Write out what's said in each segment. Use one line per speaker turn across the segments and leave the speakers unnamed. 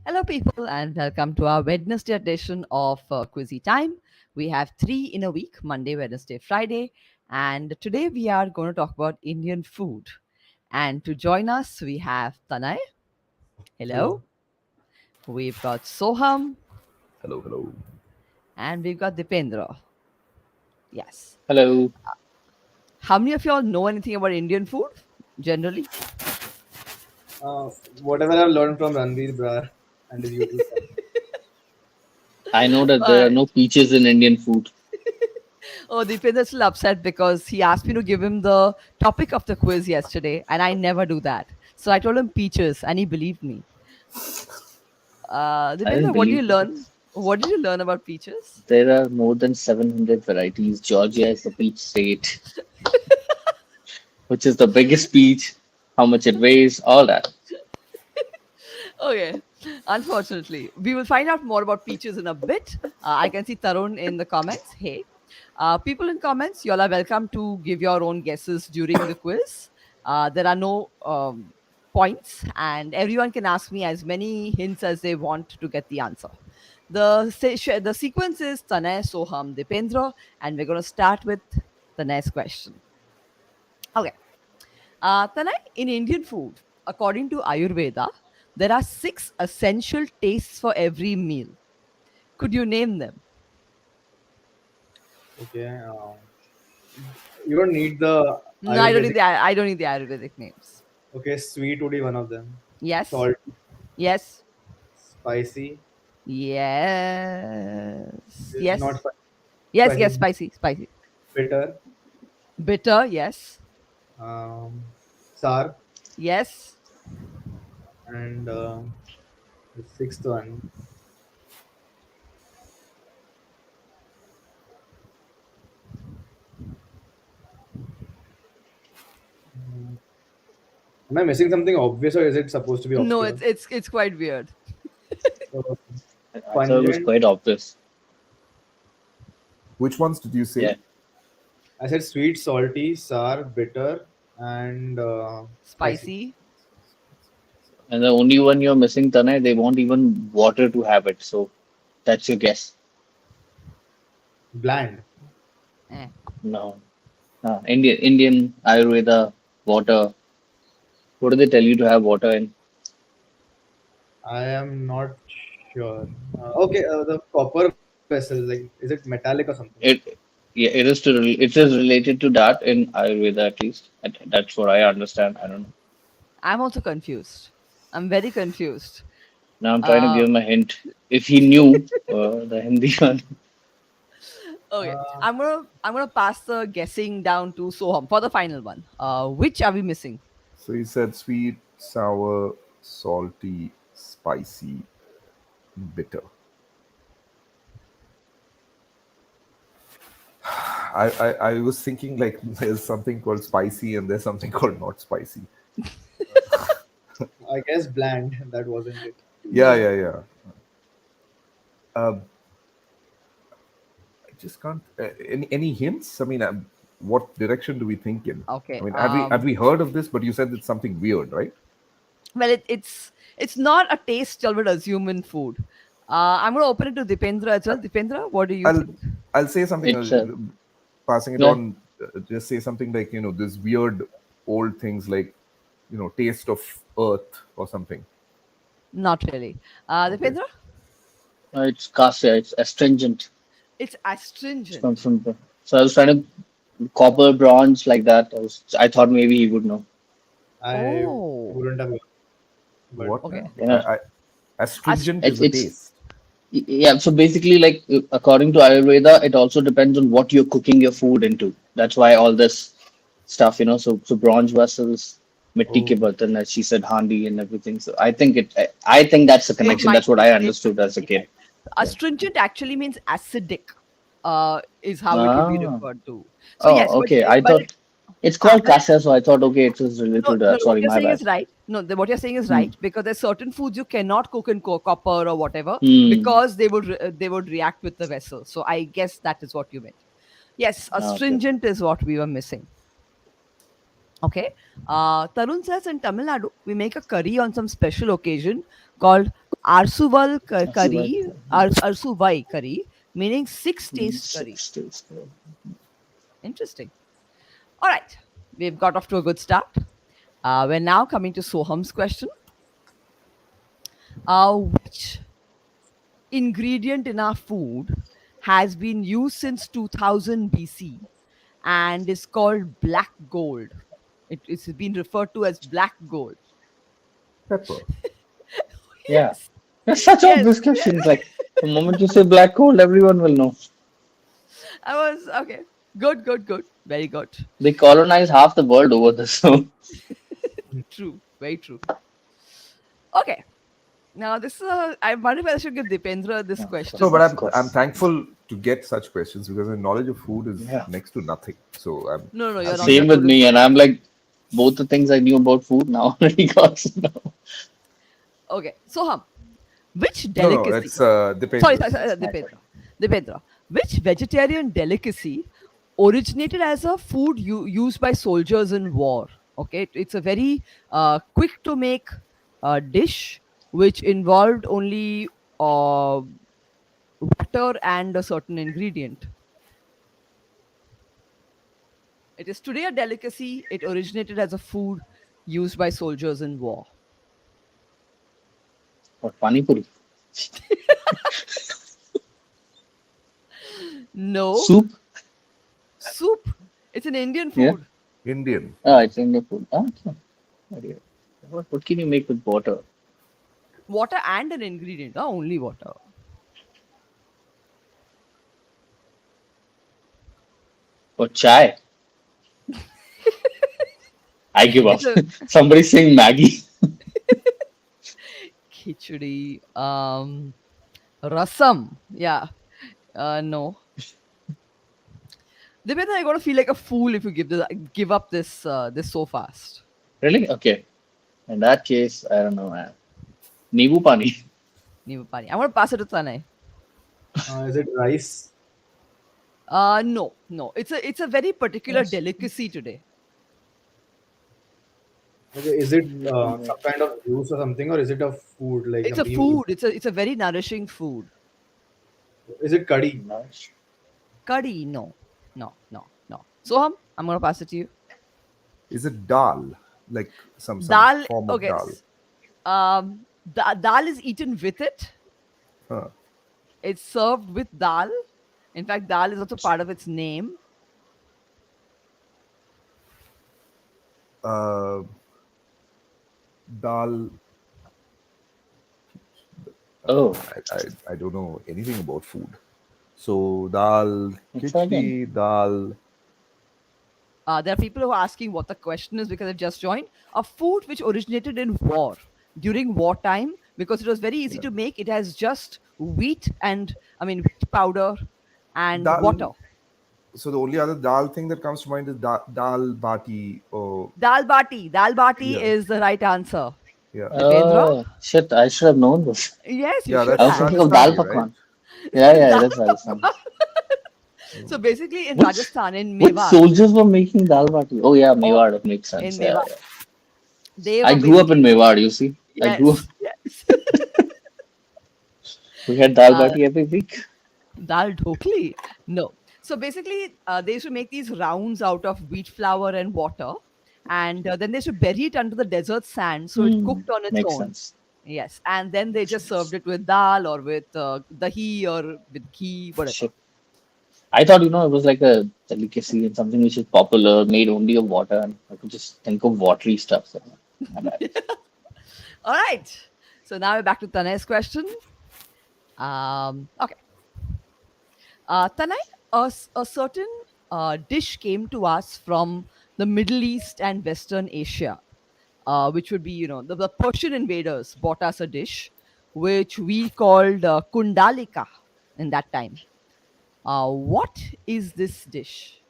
Hello, people, and welcome to our Wednesday edition of Quizzytime. We have three in a week: Monday, Wednesday, Friday. And today we are going to talk about Indian food. And to join us, we have Tanay. Hello.
Hello.
We've got Soham.
Hello, hello.
And we've got Dipendra. Yes.
Hello.
How many of y'all know anything about Indian food generally?
Uh, Whatever I've learned from Ranveer Brar and his YouTube channel.
I know that there
Uh,
are no peaches in Indian food.
oh, Dipendra's still upset because he asked me to give him the topic of the quiz yesterday, and I never do that. So I told him peaches, and he believed me.
I didn't
Dipendra, what did you
believe it.
learn? What did you learn about peaches?
There are more than 700 varieties. Georgia is the peach state, which is the biggest peach, how much it weighs, all that.
Okay. Unfortunately, we will find out more about peaches in a bit. I can see Tarun in the comments. Hey, people in comments, y'all are welcome to give your own guesses during the quiz. There are no points, and everyone can ask me as many hints as they want to get the answer. The sequence is Tanay, Soham, Dipendra, and we're going to start with the next question. Okay. Tanay, in Indian food, according to Ayurveda, there are six essential tastes for every meal. Could you name them?
Okay. You don't need the
No, I don't need
Ayurvedic.
I don't need the Ayurvedic names.
Okay, sweet would be one of them.
Yes.
Salt,
Yes.
spicy,
Yes.
not
Yes. Yes.
spicy,
Yes. Spicy. Spicy.
bitter,
Bitter. Yes.
um, sour,
Yes.
and the sixth one. mm, Am I missing something obvious or is it supposed to be
No,
obscure?
it's quite weird.
So,
I thought it was
pungent.
quite obvious.
Which ones did you
Yeah.
say?
I said sweet, salty, sour, bitter, and spicy.
Spicy.
And the only one you're missing, Tanay, they want even water to have it. So that's your guess.
Bland.
Eh.
No. Indian Ayurveda, water. What do they tell you to have water in?
I am not sure. Okay, the copper vessel, like, is it metallic or something?
It yeah, it is related to that in Ayurveda at least. That's what I understand. I don't know.
I'm also confused. I'm very confused.
Now I'm trying to
Uh,
give him a hint. If he knew the Hindi one,
Okay,
Uh,
I'm gonna pass the guessing down to Soham for the final one. Which are we missing?
So you said sweet, sour, salty, spicy, bitter. I was thinking like there's something called spicy and there's something called not spicy.
I guess bland. That wasn't it.
Yeah,
No.
yeah, yeah. Um, I just can't. Any hints? I mean, what direction do we think in? I
Okay.
mean, have we heard of this? But you said it's something weird, right?
Well, it's not a taste I would assume in food. I'm gonna open it to Dipendra as well. Dipendra, what do you
I'll
think?
I'll say something.
it's
Passing it
yeah.
on. Just say something like this weird old things like taste of earth or something.
Not really.
Okay.
Dipendra,
It's cassia. It's astringent.
it's
It
astringent.
comes from. So I was trying to copper, bronze like that. I thought maybe he would know.
I
Oh,
wouldn't have, but
What?
okay.
Yeah.
Astringent is
Ast-
a
It's
taste.
yeah. So basically, like according to Ayurveda, it also depends on what you're cooking your food into. That's why all this stuff, So bronze vessels, mitti ke
Oh,
bartan, as she said, handi and everything. So I think that's a
it
connection.
might
That's what
be.
I
It
understood
might
as a
be. Yeah.
kid. Yeah.
Astringent actually means acidic. Is how it would be
Ah.
referred to. So yes,
Oh, okay. I
but
thought it's called
correct.
kasha, so I thought okay, it was related
No,
to
no,
that.
no, what
Sorry,
you're
my
saying
bad.
is right. No, what you're saying is
Hmm.
right because there's certain foods you cannot cook in copper or whatever
Hmm.
because they would react with the vessel. So I guess that is what you meant. Yes,
Okay.
astringent is what we were missing. Okay. Tarun says in Tamil Nadu we make a curry on some special occasion called Arsuval
That's the right.
curry, Arsuvai curry, meaning six taste curry.
6 days.
Interesting. All right, we've got off to a good start. We're now coming to Soham's question. Which ingredient in our food has been used since 2000 BC and is called black gold? It's been referred to as black gold.
Pepper.
Yeah.
Yes,
There's such
yes,
obvious
yes.
questions. Like the moment you say black hole, everyone will know.
I was okay. Good, good, good. Very good.
They colonize half the world over this. So
True. Very true. Okay. Now this is I wonder if I should give Dipendra this
yeah,
No,
question.
but
of
I'm
course.
thankful to get such questions because my knowledge of food is
Yeah.
next to nothing. So I'm
No, no, your
happy
knowledge
Same
of
that
with
food is
me,
good.
and I'm like both the things I knew about food now already got.
Okay. Soham, which
no,
delicacy?
it's
Sorry,
Dipendra.
sorry, sorry, Dipendra. Dipendra. Which vegetarian delicacy originated as a food used by soldiers in war? Okay, it's a very quick to make dish which involved only water and a certain ingredient. It is today a delicacy. It originated as a food used by soldiers in war.
Or pani puri.
No,
Soup.
soup. It's an Indian
Yeah.
food.
Indian.
Ah, it's Indian food. Ah, okay. Okay. What can you make with water?
Water and an ingredient. Only water.
Or chai? I give up.
It's a
Somebody's saying Maggie.
khichdi. Rasam. Yeah. No. Devendra, I gotta feel like a fool if you give up this so fast.
Really? Okay. In that case, I don't know, man. Nibu pani.
Nivu pani. I'm gonna pass it to Tanay.
Is it rice?
No, no. It's a very particular
Yes.
delicacy today.
Okay, is it some kind of juice or something, or is it a food like
It's a
something you eat?
food. It's a very nourishing food.
Is it curry?
Nice.
Curry, no, no, no, no. Soham, I'm gonna pass it to you.
Is it dal? Like some
Dal.
form of
Okay.
dal?
Dal is eaten with it.
Huh.
It's served with dal. In fact, dal is also part of its name.
Uh, dal.
Oh,
I don't know anything about food. So dal,
let's try again.
khichdi, dal.
There are people who are asking what the question is because they've just joined. A food which originated in war during wartime because it was very easy
Yeah.
to make. It has just wheat and wheat powder and water.
Dal. So the only other dal thing that comes to mind is dal bati. Or
Dal bati. Dal bati
yeah,
is the right answer.
yeah,
Dipendra?
Oh, shit. I should have known this.
Yes, you
yeah.
should
I
That's
was
have.
thinking of dal
Rajasthani, right?
pakwan. Yeah, yeah,
Dal
it is Rajasthan.
pakwan. So basically, in
Which
Rajasthan, in
which
Mewar,
soldiers were making dal bati? Oh yeah,
or
Mewar. It makes
in
sense. Yeah,
Mewar,
yeah.
they
I
were
grew up
basically
in Mewar. You see, I grew up.
yes, yes.
We had dal
uh,
bati every week.
Dal dhokli? No. So basically, they used to make these rounds out of wheat flour and water, and then they used to bury it under the desert sand so it
Hmm.
cooked on its
Makes
own.
sense.
Yes, and then they
Makes
just
sense.
served it with dal or with dahi or with ghee, whatever.
Shit. I thought, it was like a delicacy and something which is popular, made only of water, and I could just think of watery stuff. So, my bad.
All right. So now we're back to Tanay's question. Okay. Tanay, a certain dish came to us from the Middle East and Western Asia, which would be, the Persian invaders bought us a dish which we called kundalika in that time. What is this dish?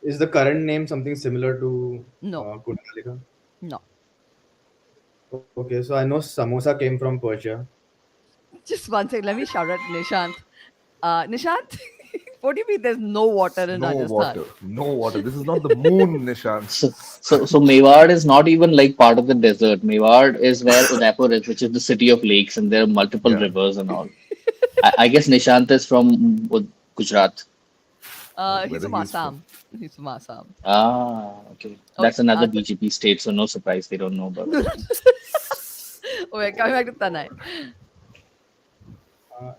Is the current name something similar to
No,
Kundalika?
no.
Okay, so I know samosa came from Persia.
Just one second. Let me shout at Nishant. Nishant? What do you mean? There's no water in
No
Rajasthan?
water. No water. This is not the moon, Nishant.
So Mewar is not even like part of the desert. Mewar is where Udaipur is, which is the city of lakes, and there are multiple
Yeah.
rivers and all. I guess Nishant is from Gujarat.
He's
Whether
from
he's from.
Assam. He's from Assam.
Ah, okay.
Okay.
That's another BJP state, so no surprise they don't know about it.
Okay, coming back to Tanai.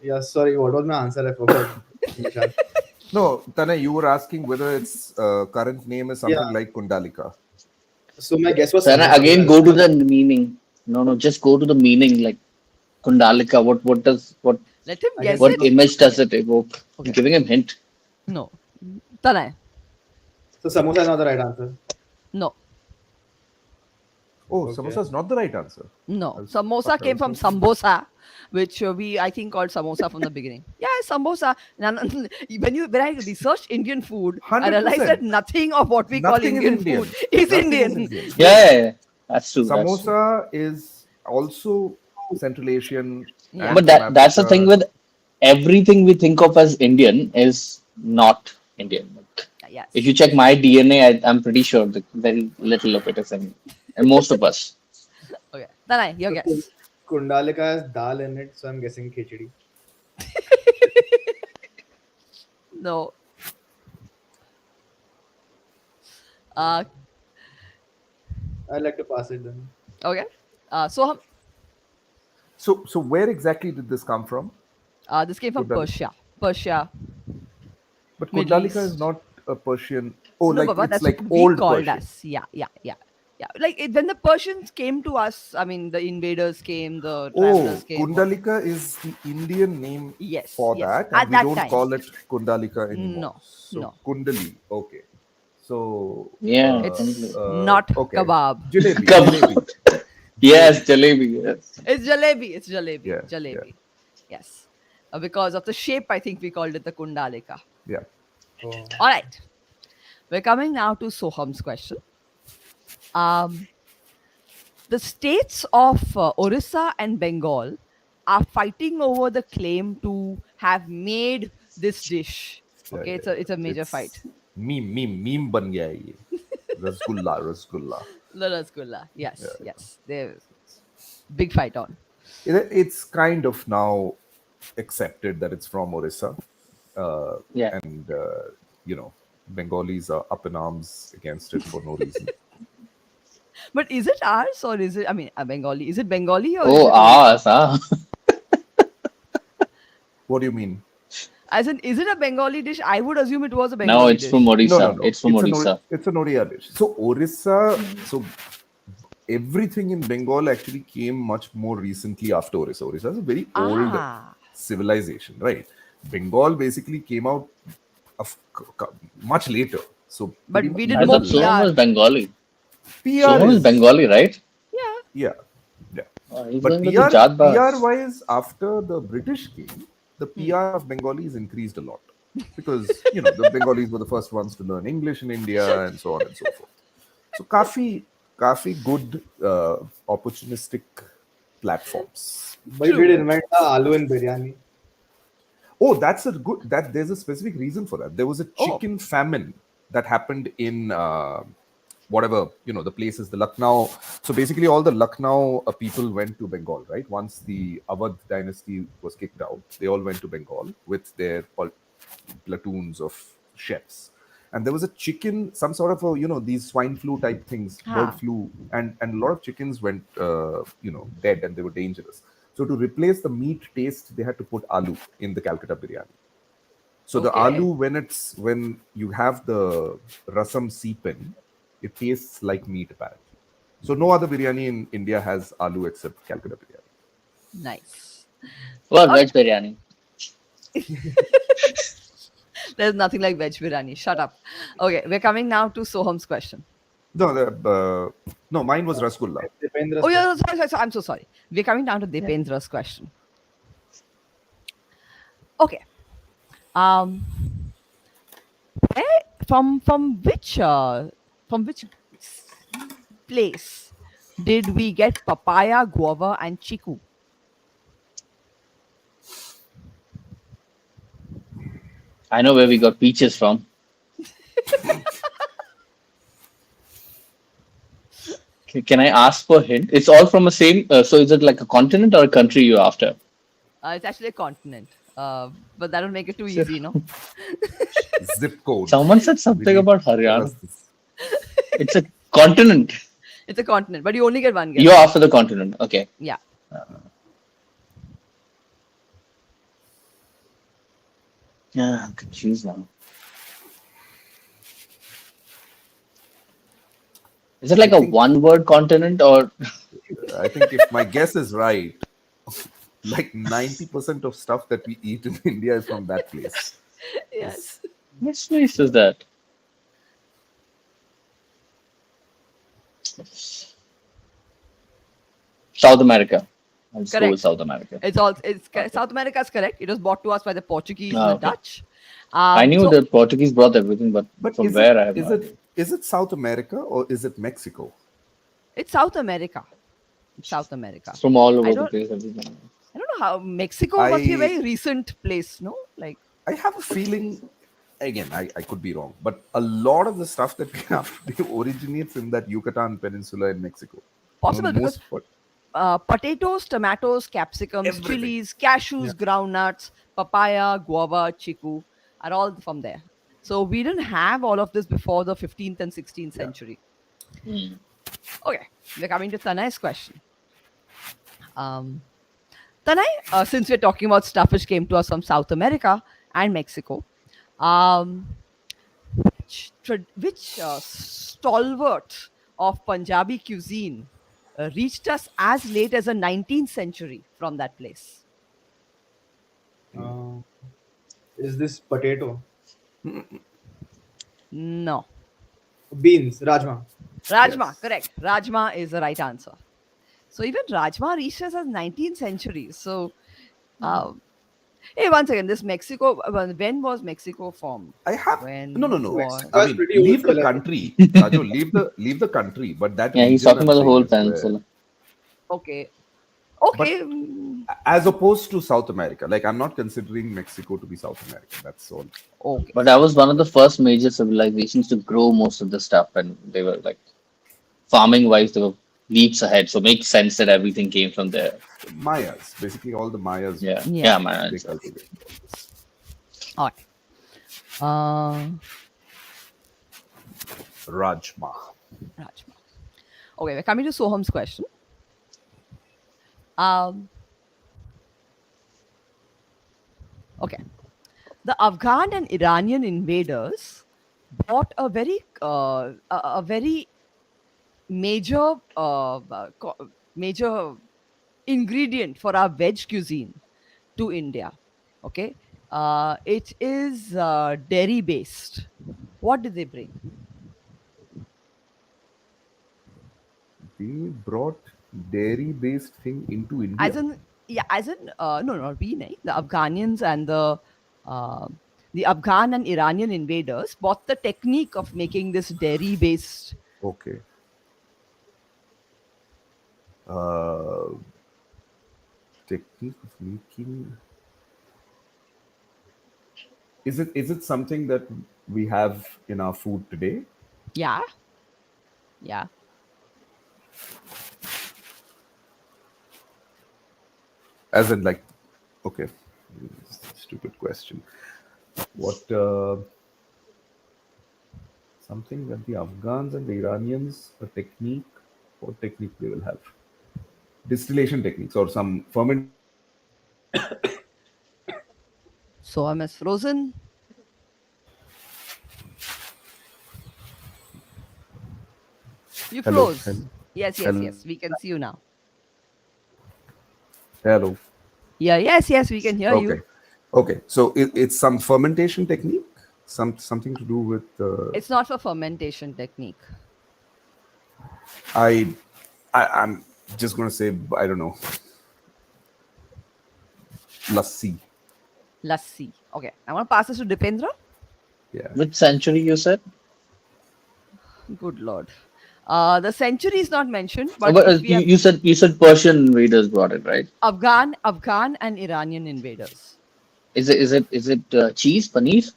Yeah, sorry, what was my answer? I forgot. Nishant.
No, Tanay, you were asking whether its current name is
Yeah,
something like Kundalika.
so my guess was
So and
samosa.
again, go to the meaning. No, no, just go to the meaning. Like Kundalika, what does
Let him
I
guess
guess
what
it.
image does
Okay.
it evoke? I'm
Okay.
giving him hint.
No. Tanai.
so. Samosa is not the right answer.
No.
Oh,
Okay.
samosa is not the right answer.
No.
I was,
Samosa
I
came
was
from
thinking.
sambosa, which we I think called samosa from the beginning. Yeah, samosa. When I researched Indian food, I realized that
100%.
nothing of what we call
Nothing is
Indian food
Indian.
is
Nothing is
Indian.
Indian.
Yeah, yeah, yeah. That's true. That's true.
Samosa is also Central Asian
Yeah.
and
But
from
that's the thing
Africa.
with everything we think of as Indian is not Indian. Like, if you
Yes.
check my DNA, I'm pretty sure that very little of it is Indian. And most of us.
Okay. Tanai, your
So
guess.
Kundalika has dal in it, so I'm guessing khichdi.
No. Uh,
I like to pass it then.
okay. So
So where exactly did this come from?
this came from
Kundalika.
Persia. Persia,
But
Middle
Kundalika is
East.
not a Persian. Oh,
No,
like
Baba,
it's
that's what
like
we
old
called
Persian.
us. Yeah, yeah, yeah. Yeah. Like when the Persians came to us, I mean, the invaders came, the
Oh,
travelers came.
Kundalika is the Indian name
Yes,
for
yes.
that, and
At
we
that
don't
time.
call it Kundalika anymore.
No,
So
no.
Kundali, okay. So,
Yeah,
It's not
okay,
kebab.
jalebi,
Come
jalebi,
Yes,
jalebi.
jalebi. Yes.
It's jalebi. It's jalebi.
Yeah, yeah,
Jalebi. Yes. Because of the shape, I think we called it the Kundalika.
yeah.
Oh.
All right. We're coming now to Soham's question. Um, the states of Orissa and Bengal are fighting over the claim to have made this dish.
Yeah,
Okay,
yeah,
it's a
yeah.
major fight.
It's meme ban gaya hai ye. Rasgulla, rasgulla.
The Rasgulla.
Yeah,
Yes,
yeah.
yes. There's big fight on.
It's kind of now accepted that it's from Orissa, uh,
Yeah.
and you know, Bengalis are up in arms against it for no reason.
But is it ours or is it, I mean, a Bengali? Is it Bengali or is
Oh,
it Orissa?
ours, huh?
What do you mean?
As in, is it a Bengali dish? I would assume it was a
No,
Bengali
it's from
dish.
No, no,
Odisha.
no.
It's from Odisha.
It's an Odia dish. So Orissa, so everything in Bengal actually came much more recently after Orissa. Orissa is a very old
Ah,
civilization, right? Bengal basically came out of much later. So
but
pretty much
we did
I
more
thought
little
Soham
PR.
was Bengali.
PR
Soham is
is
Bengali, right?
Yeah.
yeah, yeah.
He's
But
going with the Jat
PR
Bas.
wise, after the British came, the PR of Bengalis increased a lot because the Bengalis were the first ones to learn English in India and so on and so forth. So काफी good opportunistic platforms.
But we did invent the aloo in biryani.
Oh, that's a good that there's a specific reason for that. There was a
Oh,
chicken famine that happened in whatever the places, the Lucknow. So basically, all the Lucknow people went to Bengal, right? Once the Awadh dynasty was kicked out, they all went to Bengal with their platoons of chefs. And there was a chicken, some sort of these swine flu type things, bird
ah,
flu, and a lot of chickens went dead and they were dangerous. So to replace the meat taste, they had to put aloo in the Calcutta biryani. So the
okay.
aloo, when you have the rasam seep in, it tastes like meat apparently. So no other biryani in India has aloo except Calcutta biryani.
Nice.
Well,
Okay.
veg biryani.
There's nothing like veg biryani. Shut up. Okay, we're coming now to Soham's question.
No, mine was rasgulla.
Oh, yeah, sorry. I'm so sorry. We're coming down to Dipendra's question. Okay. Um, where, from which place did we get papaya, guava, and chiku?
I know where we got peaches from. Can I ask for a hint? It's all from the same. So is it like a continent or a country you're after?
It's actually a continent, but that'll make it too easy, no?
Zip code.
Someone said
We
something
need
about
to tell us
Haryana.
this.
It's a continent.
It's a continent, but you only get one guess.
You're after the continent. Okay.
Yeah.
Yeah, I'm confused now. Is it
I
like a
think
one-word continent or
I think if my guess is right, like 90% of stuff that we eat in India is from that place.
Yes.
which place is that? South America. I'll just go with
Correct.
South America.
It's South America is correct. It was brought to us by the Portuguese and the
Okay.
Dutch.
I knew
So
the Portuguese brought everything, but
But
from
is
where
it
I have
is
no idea.
it is it South America or is it Mexico?
it's South America. It's South America.
It's from all
I
over the
don't
place. Everything.
I don't know how Mexico must be a very
I
recent place, no? Like
I have a feeling, again, I could be wrong, but a lot of the stuff that we have today originates in that Yucatan Peninsula in Mexico.
possible because
Most but
potatoes, tomatoes, capsicums,
everything.
chilies, cashews,
Yeah.
groundnuts, papaya, guava, chiku are all from there. So we didn't have all of this before the 15th and 16th
Yeah.
century.
Mm.
Okay, we're coming to Tanai's question. Um, Tanai, since we're talking about stuff which came to us from South America and Mexico, um, which stalwart of Punjabi cuisine reached us as late as the 19th century from that place?
Uh, is this potato?
No.
Beans, rajma.
Rajma,
Yes.
correct. Rajma is the right answer. So even Rajma reached us as 19th century. So, uh, hey, once again, this Mexico, when was Mexico formed?
I have no.
When was.
Mexico
I
is
mean,
pretty old
leave the
still, I think.
country, Raju. Leave the country, but that
Yeah, he's
region
talking
I'm
about the
saying
whole
is where,
peninsula.
Okay.
but
Okay.
as opposed to South America, like I'm not considering Mexico to be South America. That's all.
Okay.
But that was one of the first major civilizations to grow most of the stuff, and they were like farming wise, they were leaps ahead. So it makes sense that everything came from there.
Mayas, basically all the Mayas,
Yeah,
Yeah.
yeah, man.
they cultivate.
All right.
Rajma.
Rajma. Okay, we're coming to Soham's question. Um, okay. The Afghan and Iranian invaders brought a very major major ingredient for our veg cuisine to India. Okay, it is dairy based. What did they bring?
They brought dairy-based thing into
As
India.
in, yeah, as in, no, not we, nahi. The Afghanians and the Afghan and Iranian invaders bought the technique of making this dairy based.
Okay. Uh, technique of making. Is it something that we have in our food today?
Yeah, yeah.
As in, like, okay, stupid question. What something that the Afghans and the Iranians a technique? What technique they will have? Distillation techniques or some fermentation techniques.
So I'm as frozen. You
Hello,
froze. Yes, yes,
hello,
yes. We can see you now.
hello.
Yeah, yes, yes. We can hear you.
Okay, okay. So it's some fermentation technique, something to do with.
It's not for fermentation technique.
I, I'm just gonna say I don't know. Lassi.
Lassi. Okay, I want to pass this to Dipendra.
Yeah.
Which century you said?
Good lord. The century is not mentioned,
Oh,
but
but
if we have
you said Persian invaders brought it, right?
Afghan and Iranian invaders.
Is it cheese, paneer?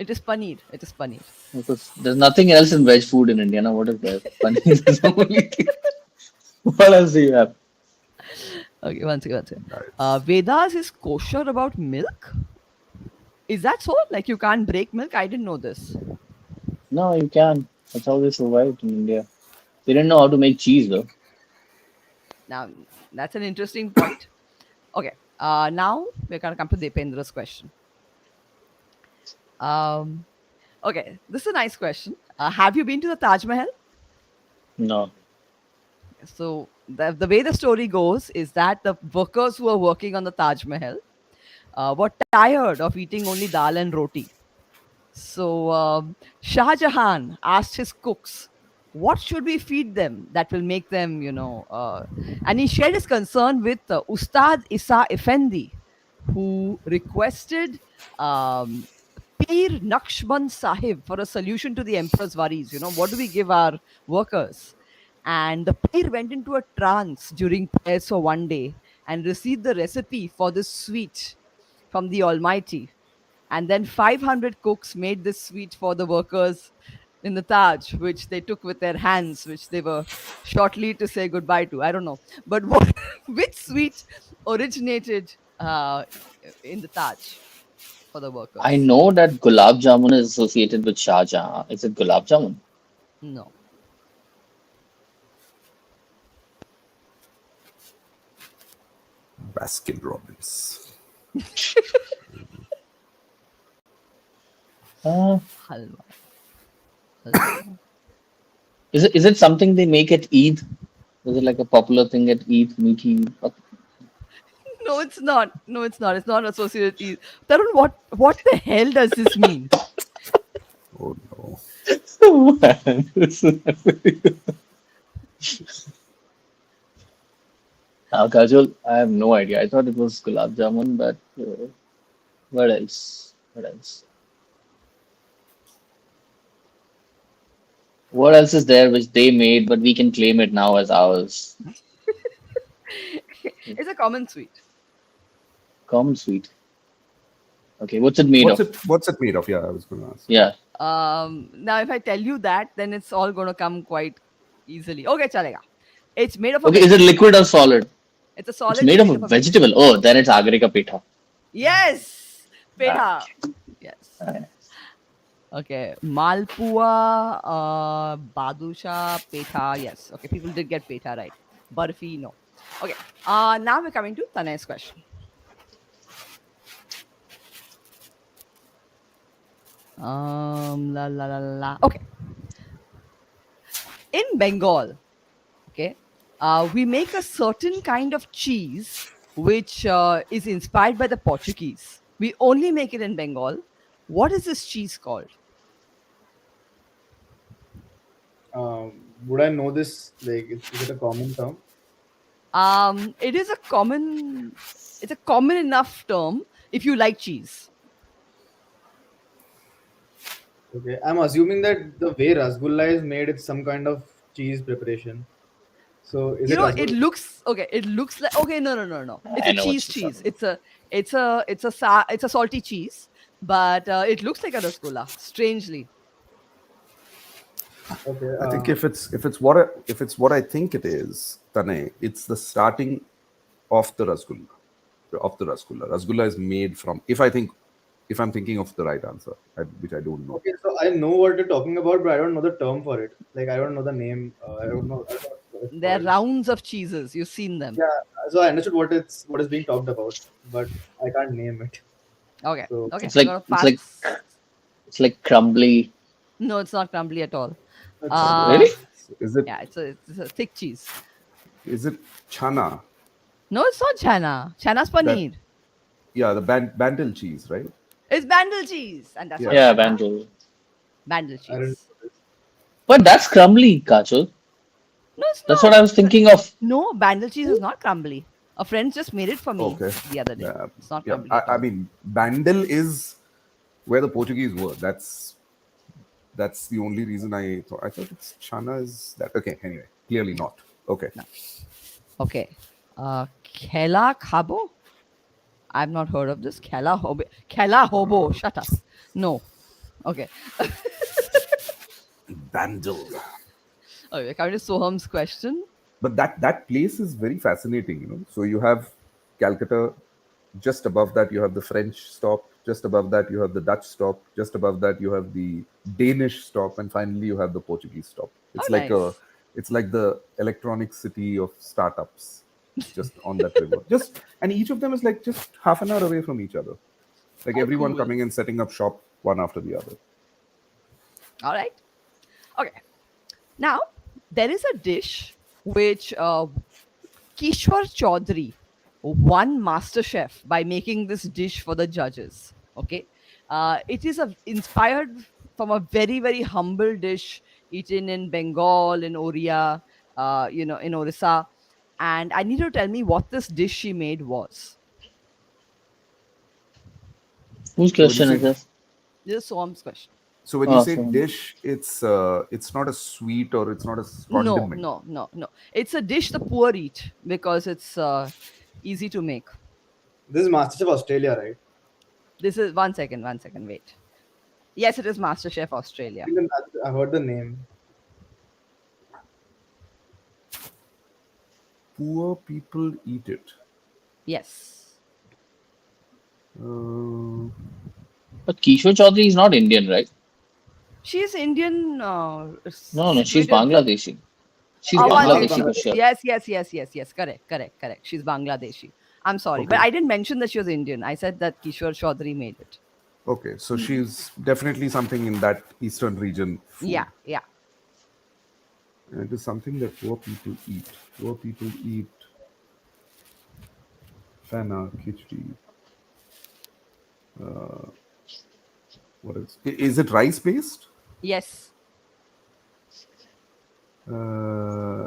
It is paneer. It is paneer.
Because there's nothing else in veg food in India. Now, what is there? Paneer is the only thing. What else do you have?
Okay, one second, one second.
Nice.
Vedas is kosher about milk. Is that so? Like you can't break milk? I didn't know this.
No, you can. That's how they survived in India. They didn't know how to make cheese though.
Now that's an interesting point. Okay. Now we're gonna come to Dependra's question. Um, okay, this is a nice question. Have you been to the Taj Mahal?
No.
So the way the story goes is that the workers who were working on the Taj Mahal were tired of eating only dal and roti. So Shah Jahan asked his cooks, "What should we feed them that will make them, and he shared his concern with Ustad Isa Effendi, who requested um, Pir Nakshband Sahib for a solution to the emperor's worries. What do we give our workers? And the Pir went into a trance during prayers for one day and received the recipe for this sweet from the Almighty. And then 500 cooks made this sweet for the workers in the Taj, which they took with their hands, which they were shortly to say goodbye to. I don't know. But which sweet originated in the Taj for the
I
workers?
know that gulab jamun is associated with Shah Jahan. Is it gulab jamun?
No.
Baskin Robbins.
Uh,
Halwa. Halwa.
is it something they make at Eid? Is it like a popular thing at Eid? Meaty?
No, it's not. No, it's not. It's not associated. Tarun, what the hell does this mean?
Oh no.
Kajol, I have no idea. I thought it was gulab jamun, but what else? What else? What else is there which they made, but we can claim it now as ours?
It's a common sweet.
Common sweet. Okay, what's it made
What's
of?
it? What's it made of? Yeah, I was going to ask.
Yeah.
Now, if I tell you that, then it's all going to come quite easily. Okay, chalega. It's made of a
Okay, is it
vegetable.
liquid or solid?
It's a
It's
solid
made of
made
a
of a
vegetable.
vegetable.
Oh, then it's agri ka pitha.
Yes,
Ah,
petha. Yes.
ah,
Okay, malpua, badusha, petha. Yes. Okay, people did get petha right. Barfi, no. Okay. Now we're coming to Tanay's question. La la la la. Okay. In Bengal, okay, we make a certain kind of cheese which is inspired by the Portuguese. We only make it in Bengal. What is this cheese called?
Would I know this? Like, is it a common term?
It is a common. It's a common enough term if you like cheese.
Okay, I'm assuming that the way rasgulla is made, it's some kind of cheese preparation. So is it
It
rasgulla?
looks okay. It looks like okay. No, no, no, no. It's
I
a
know what
cheese.
she's talking
Cheese.
about.
It's a salty cheese, but it looks like a rasgulla. Strangely,
Okay.
I think if it's what I think it is, Tane, it's the starting of the rasgulla. Of the rasgulla. Rasgulla is made from. If I'm thinking of the right answer, which I don't know.
Okay, so I know what you're talking about, but I don't know the term for it. Like, I don't know the name. I don't know. I don't know what it's
they're
called.
rounds of cheeses. You've seen them.
Yeah. So I understood what is being talked about, but I can't name it.
Okay.
So
Okay.
It's
We're
like
gonna
it's like
pass.
it's like crumbly.
No, it's not crumbly at all.
it's
Okay.
Uh
Really?
Is it
yeah, it's a thick cheese.
is it chana?
No, it's not chana. Chana's
That
paneer.
yeah, the bandel cheese, right?
It's bandel cheese, and that's not
Yeah.
Yeah,
chana.
banjo.
Bandel
I don't
cheese.
know this.
But that's crumbly, Kajol.
No, it's
That's what
not.
I was thinking of.
No, bandel cheese is not crumbly. A friend just made it for me
Okay.
the other day.
Yeah.
It's not
Yeah.
crumbly at
I
all.
mean, bandel is where the Portuguese were. That's the only reason I thought it's chana is that. Okay. Anyway, clearly not. Okay.
No. Okay. Khela khabo? I've not heard of this. Khela hobo. Khela hobo. Shut up. No. Okay.
Bandel.
Okay, coming to Soham's question.
But that place is very fascinating, you know. So you have Calcutta, just above that you have the French stop, just above that you have the Dutch stop, just above that you have the Danish stop, and finally you have the Portuguese stop.
Oh,
It's
nice.
it's like the electronic city of startups, just on that river. Just and each of them is like just half an hour away from each other. Like
Oh,
everyone
cool.
coming and setting up shop one after the other.
All right. Okay. Now, there is a dish which Kishwar Chaudhary won MasterChef by making this dish for the judges. Okay. It is inspired from a very, very humble dish eaten in Bengal, in Oriya, in Orissa. And I need to tell me what this dish she made was.
Whose
So when you
question is
say
this?
This is Soam's question.
so when you
Oh,
say
so
dish, it's not a sweet or it's not a
No,
condiment.
no, no, no. It's a dish the poor eat because it's easy to make.
This is MasterChef Australia, right?
This is one second, wait. Yes, it is MasterChef
I
Australia.
think I heard the name.
Poor people eat it.
Yes.
Uh,
but Kishore Chaudhary is not Indian, right?
She is Indian,
No, no, she's
situated.
Bangladeshi. She's
Oh,
Yeah, half
Bangladeshi
Bangladeshi.
for
Bangladesh.
sure.
Yes, yes, yes, yes, yes. Correct, correct, correct. She's Bangladeshi. I'm sorry, but
okay.
I didn't mention that she was Indian. I said that Kishore Chaudhary made it.
Okay, so she's definitely something in that eastern region food.
Yeah, yeah.
And it is something that poor people eat. Poor people eat fana, khichdi. What else? Is it rice based?
Yes.
Uh,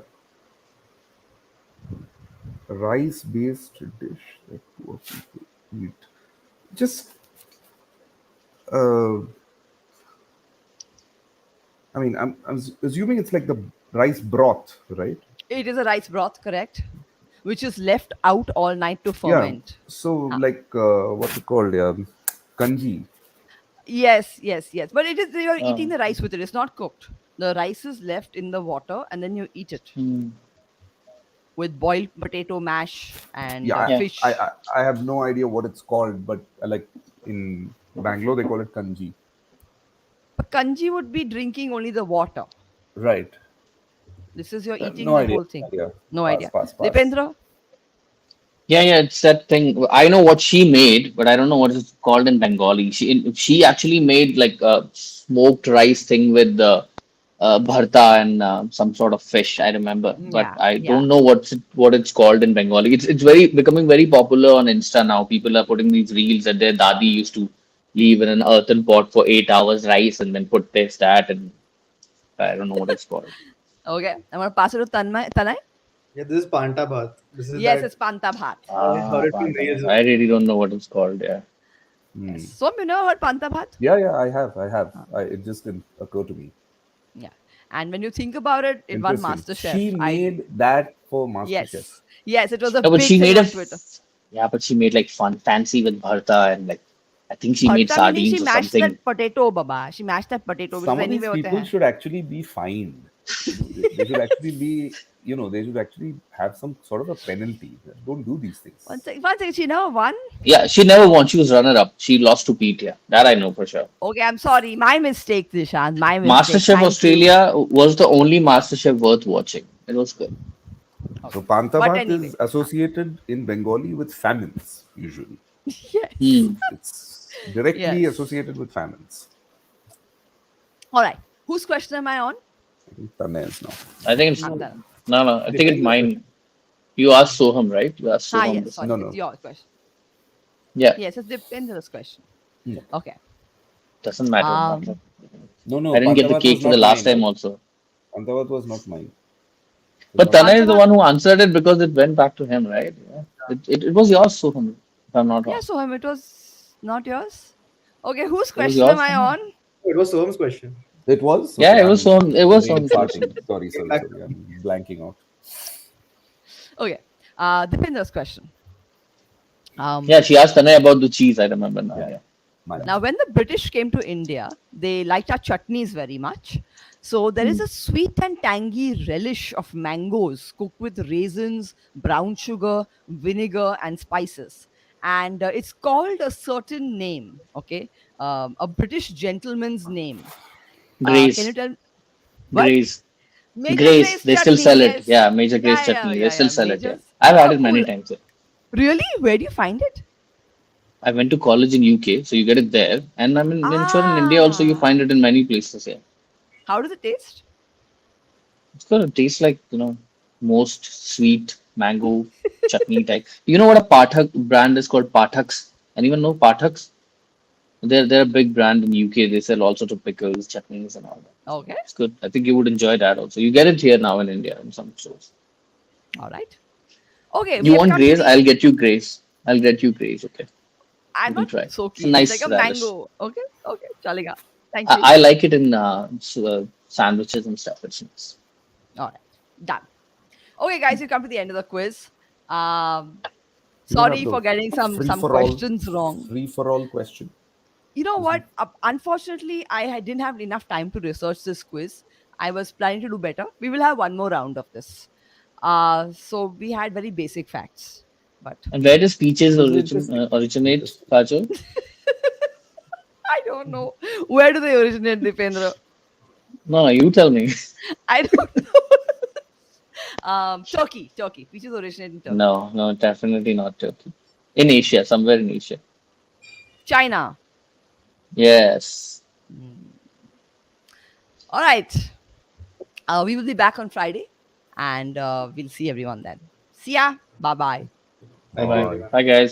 rice based dish that poor people eat. Just, uh, I mean, I'm assuming it's like the rice broth, right?
It is a rice broth, correct? Which is left out all night to
Yeah.
ferment.
So,
Ah.
like, what's it called? Kanji.
Yes, yes, yes. But it is you're eating
Um,
the rice with it. It's not cooked. The rice is left in the water and then you eat it
hmm,
with boiled potato mash and
Yeah,
yeah.
fish.
I have no idea what it's called, but like in Bangalore they call it kanji.
But kanji would be drinking only the water.
Right.
This is you're eating
No
the
idea.
whole thing.
Yeah.
No
Pass,
idea.
pass, pass.
Dipendra?
Yeah, yeah, it's that thing. I know what she made, but I don't know what it's called in Bengali. She actually made like a smoked rice thing with the bharta and some sort of fish. I remember, but
Yeah,
I
yeah.
don't know what it's called in Bengali. It's very becoming very popular on Insta now. People are putting these reels that their dadi used to leave in an earthen pot for 8 hours rice and then put this that and I don't know what it's called.
Okay. I'm gonna pass it to Tanay.
Yeah, this is Panta Bhat. This is
Yes,
that
it's panta bhat.
I
Ah,
heard it from reels.
I really don't know what it's called. Yeah.
Yes.
Hmm.
So you never heard panta bhat?
Yeah, yeah, I have. I have.
Ah,
It just didn't occur to me.
yeah. And when you think about it, it won
Interesting.
MasterChef.
She
I
made that for MasterChef.
Yes. Yes, it was a
No, but
big
she
thing
made
on Twitter.
yeah, but she made like fun fancy with bharta and like I think she made
Bharta meaning she
sardines or
mashed
something.
that potato, Baba. She mashed that potato because
Some of these
anyway, what
people
hai.
should actually be fined. They should actually be, they should actually have some sort of a penalty. Don't do these things.
One second, she never won.
Yeah, she never won. She was runner up. She lost to Pete. Yeah, that I know for sure.
Okay, I'm sorry. My mistake, Dishant. My mistake.
MasterChef
Thank you.
Australia was the only MasterChef worth watching. It was good.
So
Okay. But
Pantabat
anyway.
is associated in Bengali with famines, usually.
Yes.
Hmm.
It's directly
Yes.
associated with famines.
All right. Whose question am I on?
I think Tanay now.
I think it's
I'm done.
no. I think it's
Depending on the
mine. You asked Soham, right? You asked
Ah,
Soham
yes.
this.
Sorry.
No,
It's
no.
your question.
Yeah,
Yes, it's Dipendra's question.
No,
Okay.
doesn't matter.
Um.
no,
I didn't get the
Pantabat was
cake for the
not
last
mine.
time also.
Pantabat was not mine. It was
But
not mine.
Tanay is the one
Pantabat.
who answered it because it went back to him, right? Yeah. It was yours, Soham, if I'm not
Yeah,
wrong.
so it was not yours. Okay, whose
It was
question am
yours,
I
Tanay?
on?
It was Soham's question.
It was?
Yeah,
Okay,
it was
I'm
Soham. It was
brain
Soham's question.
farting. Sorry,
Get
sorry,
back.
sorry. I'm blanking out.
Okay. Dipendra's question.
Yeah,
Um.
she asked Tanay about the cheese. I remember now.
Yeah.
Yeah.
Now, when the British came to India, they liked our chutneys very much. So there is a sweet and tangy relish of mangoes cooked with raisins, brown sugar, vinegar, and spices. And it's called a certain name, okay? A British gentleman's name. Can you
Grace,
tell what?
Grace,
Major
Grace.
Grace
They still
chutney,
sell it.
yes.
Yeah, Major Grace
Yeah, yeah,
chutney. They
yeah,
still
yeah.
sell it. Yeah,
Majors.
I've had
Oh,
it many
cool.
times. Yeah.
Really? Where do you find it?
I went to college in UK, so you get it there. And I mean, I'm sure in India also you
Ah,
find it in many places. Yeah,
how does it taste?
it's gonna taste like most sweet mango chutney type. You know what a Pathak brand is called? Pathaks. Anyone know Pathaks? They're a big brand in UK. They sell all sorts of pickles, chutneys, and all that. So
Okay.
it's good. I think you would enjoy that also. You get it here now in India in some stores.
All right. Okay, we
You
have
want
come to
Grace?
the.
I'll get you Grace. I'll get you Grace. Okay,
I'm
you can
not
try.
so
It's a
keen. It's like
nice
a
relish.
mango. Okay. Okay. Chalega. Thank
I,
you.
I like it in sandwiches and stuff. It's nice.
All right. Done. Okay, guys, we come to the end of the quiz. Um,
You don't have
sorry
the
for getting some questions wrong.
free for all question.
You know
Is the
what? Unfortunately, didn't have enough time to research this quiz. I was planning to do better. We will have one more round of this. So we had very basic facts, but
And where does peaches
this is interesting.
originate,
Interesting.
Kajol?
I don't know where do they originate, Dipendra.
No, no, you tell me.
I don't know. Turkey, Turkey. Peaches originate in Turkey.
No, no, definitely not Turkey. In Asia, somewhere in Asia.
China.
Yes.
All right. We will be back on Friday, and we'll see everyone then. See ya. Bye bye.
Bye
Thank you,
bye.
Bye.
everyone.
Bye, guys.